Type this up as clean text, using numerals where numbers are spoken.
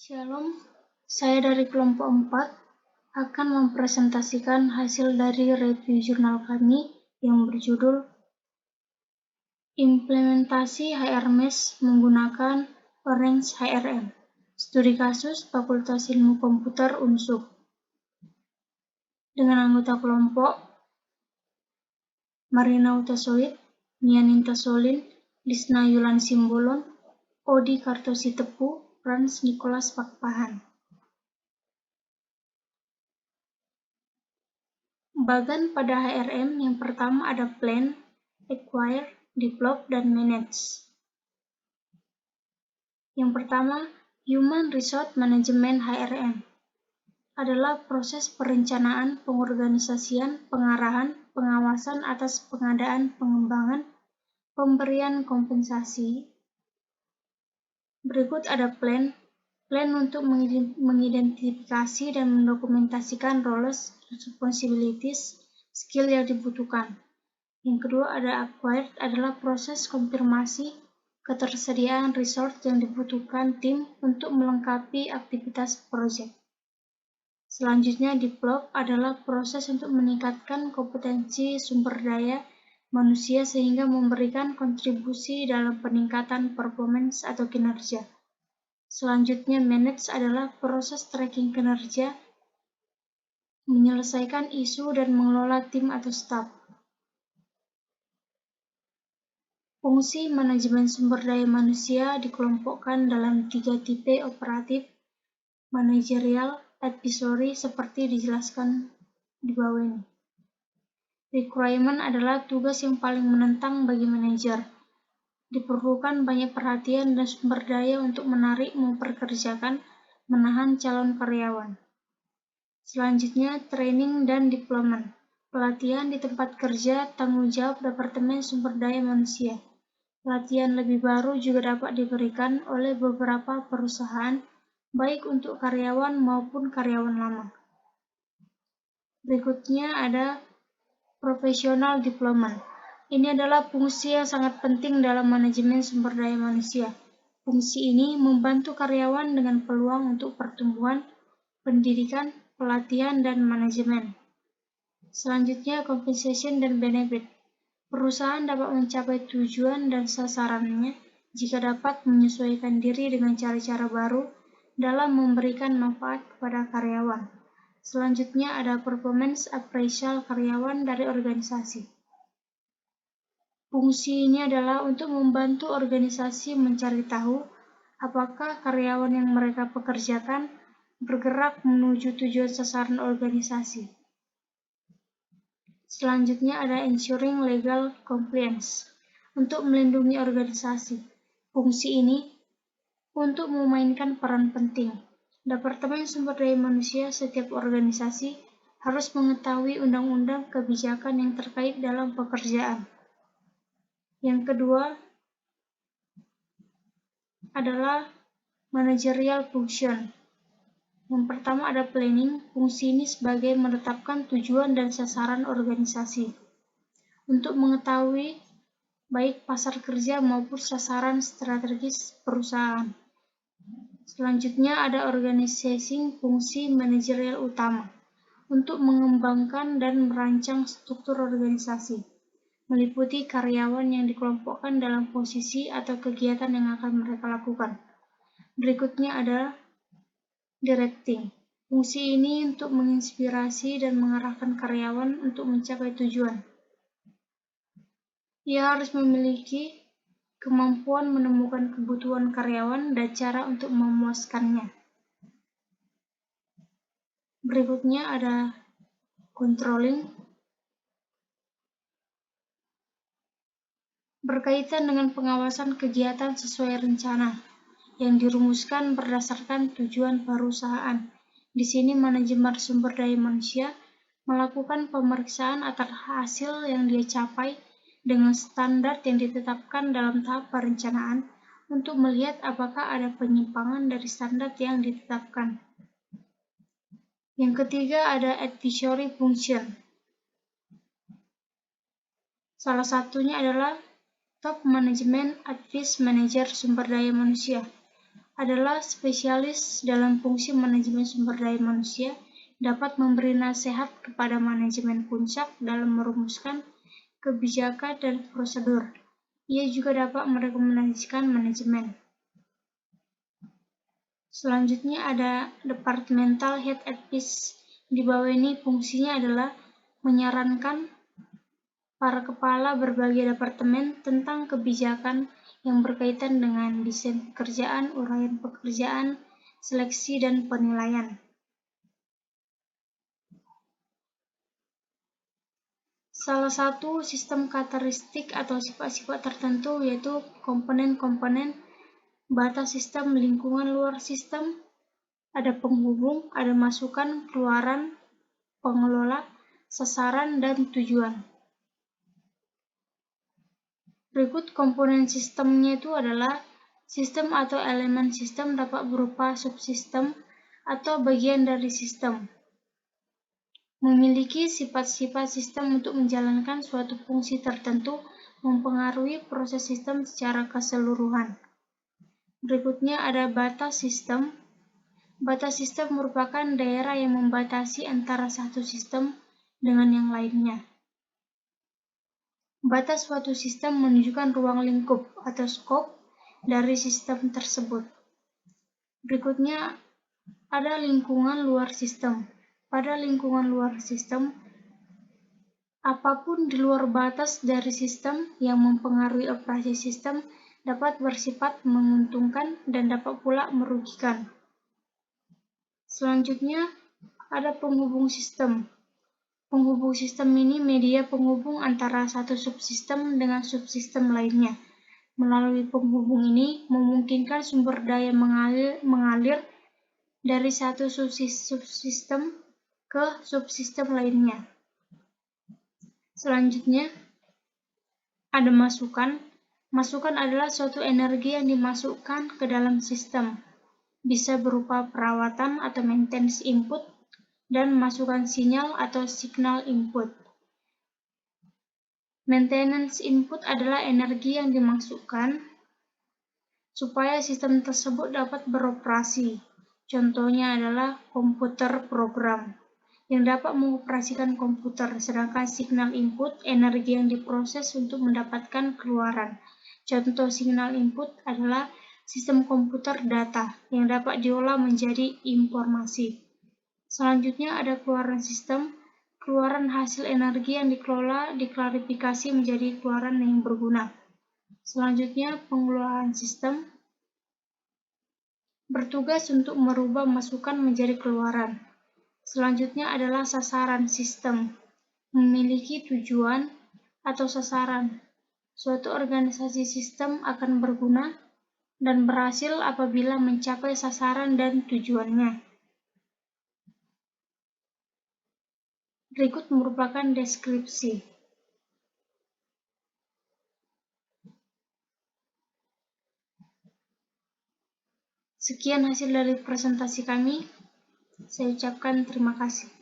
Shalom, saya dari kelompok 4 akan mempresentasikan hasil dari review jurnal kami yang berjudul Implementasi HRMS menggunakan Orange HRM, studi kasus Fakultas Ilmu Komputer UNSUK, dengan anggota kelompok Marina Utasoid, Nianinta Solin, Lisna Yulan Simbolon, Odi Kartositepu, Frans Nicholas Pakpahan. Bagan pada HRM yang pertama ada plan, acquire, develop, dan manage. Yang pertama, Human Resource Management HRM adalah proses perencanaan, pengorganisasian, pengarahan, pengawasan atas pengadaan, pengembangan, pemberian kompensasi. Berikut ada plan untuk mengidentifikasi dan mendokumentasikan roles, responsibilities, skill yang dibutuhkan. Yang kedua ada acquired adalah proses konfirmasi ketersediaan resource yang dibutuhkan tim untuk melengkapi aktivitas proyek. Selanjutnya develop adalah proses untuk meningkatkan kompetensi sumber daya manusia sehingga memberikan kontribusi dalam peningkatan performance atau kinerja. Selanjutnya manage adalah proses tracking kinerja, menyelesaikan isu dan mengelola tim atau staf. Fungsi manajemen sumber daya manusia dikelompokkan dalam 3 tipe operatif, manajerial, advisory seperti dijelaskan di bawah ini. Requirement adalah tugas yang paling menentang bagi manajer. Diperlukan banyak perhatian dan sumber daya untuk menarik, memperkerjakan, menahan calon karyawan. Selanjutnya, training dan development. Pelatihan di tempat kerja, tanggung jawab Departemen Sumber Daya Manusia. Pelatihan lebih baru juga dapat diberikan oleh beberapa perusahaan, baik untuk karyawan maupun karyawan lama. Berikutnya ada professional development. Ini adalah fungsi yang sangat penting dalam manajemen sumber daya manusia. Fungsi ini membantu karyawan dengan peluang untuk pertumbuhan, pendidikan, pelatihan, dan manajemen. Selanjutnya, compensation dan benefit. Perusahaan dapat mencapai tujuan dan sasarannya jika dapat menyesuaikan diri dengan cara-cara baru dalam memberikan manfaat kepada karyawan. Selanjutnya ada performance appraisal karyawan dari organisasi. Fungsi ini adalah untuk membantu organisasi mencari tahu apakah karyawan yang mereka pekerjakan bergerak menuju tujuan sasaran organisasi. Selanjutnya ada ensuring legal compliance, untuk melindungi organisasi. Fungsi ini untuk memainkan peran penting. Departemen Sumber Daya Manusia setiap organisasi harus mengetahui undang-undang kebijakan yang terkait dalam pekerjaan. Yang kedua adalah managerial function. Yang pertama ada planning, fungsi ini sebagai menetapkan tujuan dan sasaran organisasi untuk mengetahui baik pasar kerja maupun sasaran strategis perusahaan. Selanjutnya ada organizing, fungsi manajerial utama untuk mengembangkan dan merancang struktur organisasi, meliputi karyawan yang dikelompokkan dalam posisi atau kegiatan yang akan mereka lakukan. Berikutnya ada directing. Fungsi ini untuk menginspirasi dan mengarahkan karyawan untuk mencapai tujuan. Ia harus memiliki kemampuan menemukan kebutuhan karyawan dan cara untuk memuaskannya. Berikutnya ada controlling. Berkaitan dengan pengawasan kegiatan sesuai rencana yang dirumuskan berdasarkan tujuan perusahaan. Di sini manajemen sumber daya manusia melakukan pemeriksaan atas hasil yang dia capai dengan standar yang ditetapkan dalam tahap perencanaan untuk melihat apakah ada penyimpangan dari standar yang ditetapkan. Yang ketiga ada advisory function. Salah satunya adalah Top Management Advice Manager Sumber Daya Manusia. adalah spesialis dalam fungsi manajemen sumber daya manusia, dapat memberi nasihat kepada manajemen puncak dalam merumuskan kebijakan dan prosedur. Ia juga dapat merekomendasikan manajemen. Selanjutnya ada Departmental Head Advice. Di bawah ini fungsinya adalah menyarankan para kepala berbagai departemen tentang kebijakan yang berkaitan dengan desain pekerjaan, uraian pekerjaan, seleksi, dan penilaian. Salah satu sistem karakteristik atau sifat-sifat tertentu yaitu komponen-komponen batas sistem, lingkungan luar sistem, ada penghubung, ada masukan, keluaran, pengelola, sasaran, dan tujuan. Berikut komponen sistemnya itu adalah sistem atau elemen sistem dapat berupa subsistem atau bagian dari sistem. Memiliki sifat-sifat sistem untuk menjalankan suatu fungsi tertentu, mempengaruhi proses sistem secara keseluruhan. Berikutnya ada batas sistem. Batas sistem merupakan daerah yang membatasi antara satu sistem dengan yang lainnya. Batas suatu sistem menunjukkan ruang lingkup atau skop dari sistem tersebut. Berikutnya ada lingkungan luar sistem. Pada lingkungan luar sistem, apapun di luar batas dari sistem yang mempengaruhi operasi sistem dapat bersifat menguntungkan dan dapat pula merugikan. Selanjutnya ada penghubung sistem. Penghubung sistem ini media penghubung antara satu subsistem dengan subsistem lainnya. Melalui penghubung ini memungkinkan sumber daya mengalir dari satu subsistem ke subsistem lainnya. Selanjutnya ada masukan. Masukan adalah suatu energi yang dimasukkan ke dalam sistem. Bisa berupa perawatan atau maintenance input dan masukan sinyal atau signal input. Maintenance input adalah energi yang dimasukkan supaya sistem tersebut dapat beroperasi. Contohnya adalah komputer program yang dapat mengoperasikan komputer, sedangkan signal input energi yang diproses untuk mendapatkan keluaran. Contoh signal input adalah sistem komputer data yang dapat diolah menjadi informasi. Selanjutnya ada keluaran sistem. Keluaran hasil energi yang dikelola diklarifikasi menjadi keluaran yang berguna. Selanjutnya pengelolaan sistem bertugas untuk merubah masukan menjadi keluaran. Selanjutnya adalah sasaran sistem. Memiliki tujuan atau sasaran. Suatu organisasi sistem akan berguna dan berhasil apabila mencapai sasaran dan tujuannya. Berikut merupakan deskripsi. Sekian hasil dari presentasi kami. Saya ucapkan terima kasih.